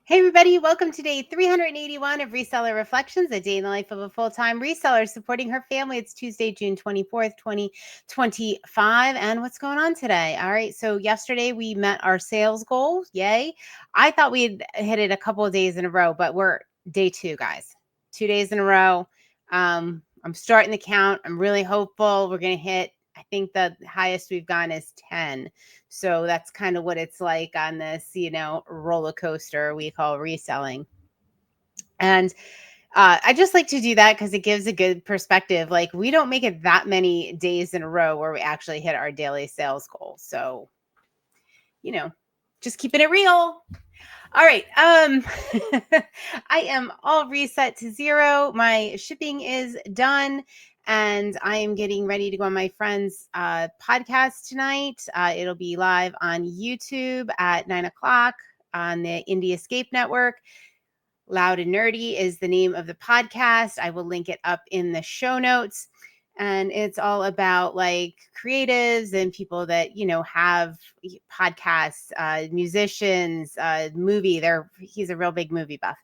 Hey everybody, welcome to day 381 of Reseller Reflections, a day in the life of a full-time reseller supporting her family. It's Tuesday, June 24th, 2025. And what's going on today? All right, so yesterday we met our sales goal. Yay. I thought we'd hit it a couple of days in a row, but we're day two, guys. 2 days in a row. I'm starting the count. I'm really hopeful we're going to hit. I think the highest we've gone is 10. So that's kind of what it's like on this, roller coaster we call reselling. And I just like to do that because it gives a good perspective. Like, we don't make it that many days in a row where we actually hit our daily sales goal. So, just keeping it real. All right. I am all reset to 0. My shipping is done, and I am getting ready to go on my friend's podcast tonight. It'll be live on YouTube at 9 o'clock on the Indie Escape Network. Loud and Nerdy is the name of the podcast. I will link it up in the show notes. And it's all about like creatives and people that, have podcasts, musicians, movie. He's a real big movie buff.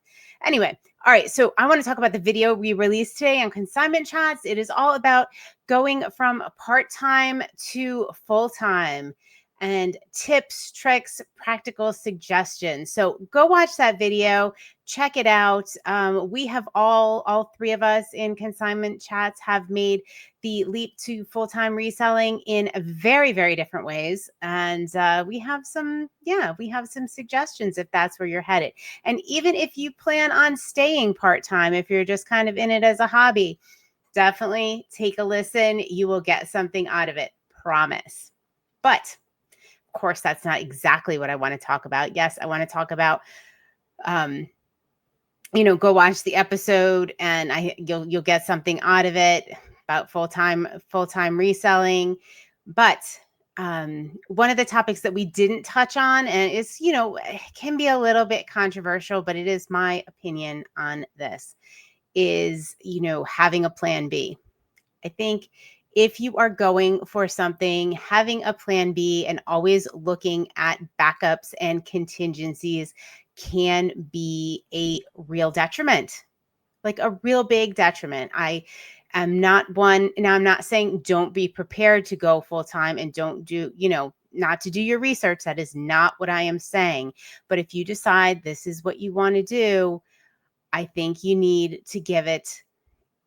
Anyway, all right. So I want to talk about the video we released today on Consignment Chats. It is all about going from part-time to full-time and tips, tricks, practical suggestions. So go watch that video. Check it out. We have all three of us in Consignment Chats have made the leap to full-time reselling in very, very different ways. And we have some suggestions if that's where you're headed. And even if you plan on staying part-time, if you're just kind of in it as a hobby, definitely take a listen. You will get something out of it. Promise. But of course, that's not exactly what I want to talk about. Yes, I want to talk about go watch the episode and you'll get something out of it about full-time reselling. But one of the topics that we didn't touch on, and it's, it can be a little bit controversial, but it is my opinion on this, is, having a plan B. I think if you are going for something, having a plan B and always looking at backups and contingencies can be a real detriment, like a real big detriment. I am not one. Now, I'm not saying don't be prepared to go full time and don't do, not to do your research. That is not what I am saying. But if you decide this is what you want to do, I think you need to give it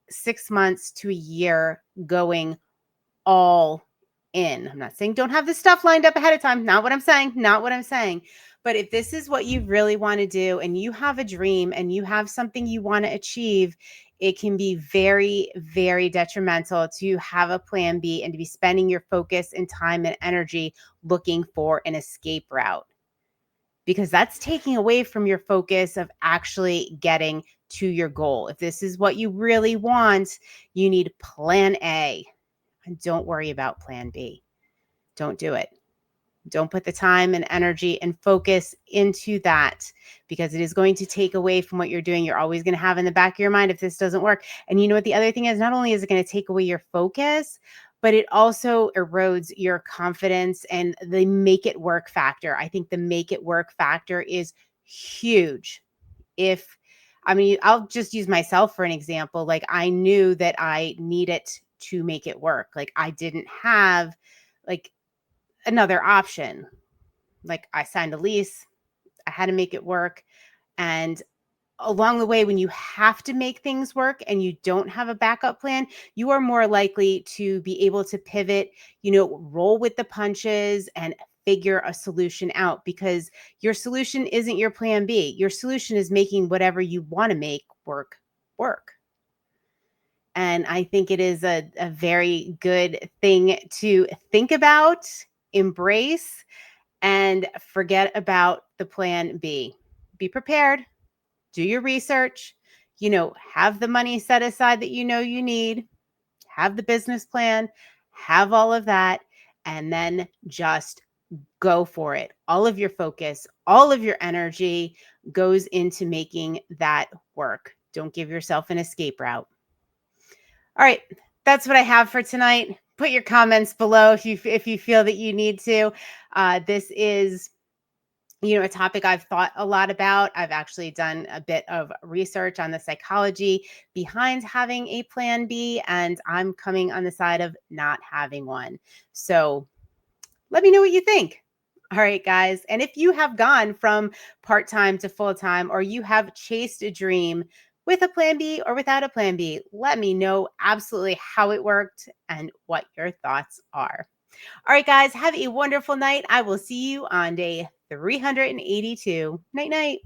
6 months to a year going all in. I'm not saying don't have this stuff lined up ahead of time. Not what I'm saying. But if this is what you really want to do and you have a dream and you have something you want to achieve, it can be very, very detrimental to have a plan B and to be spending your focus and time and energy looking for an escape route, because that's taking away from your focus of actually getting to your goal. If this is what you really want, you need plan A. And don't worry about plan B. Don't do it. Don't put the time and energy and focus into that, because it is going to take away from what you're doing. You're always going to have in the back of your mind if this doesn't work. And you know what the other thing is? Not only is it going to take away your focus, but it also erodes your confidence and the make it work factor. I think the make it work factor is huge. I'll just use myself for an example. Like, I knew that I needed to make it work. Like, I didn't have like another option. Like, I signed a lease, I had to make it work. And along the way, when you have to make things work and you don't have a backup plan, you are more likely to be able to pivot, roll with the punches and figure a solution out, because your solution isn't your plan B. Your solution is making whatever you want to make work. And I think it is a very good thing to think about, embrace, and forget about the plan B. Be prepared, do your research, have the money set aside that you need, have the business plan, have all of that, and then just go for it. All of your focus, all of your energy goes into making that work. Don't give yourself an escape route. All right, that's what I have for tonight. Put your comments below if you feel that you need to. This is, a topic I've thought a lot about. I've actually done a bit of research on the psychology behind having a plan B, and I'm coming on the side of not having one. So let me know what you think. All right, guys. And if you have gone from part-time to full-time, or you have chased a dream with a plan B or without a plan B, let me know absolutely how it worked and what your thoughts are. All right, guys, have a wonderful night. I will see you on day 382. Night, night.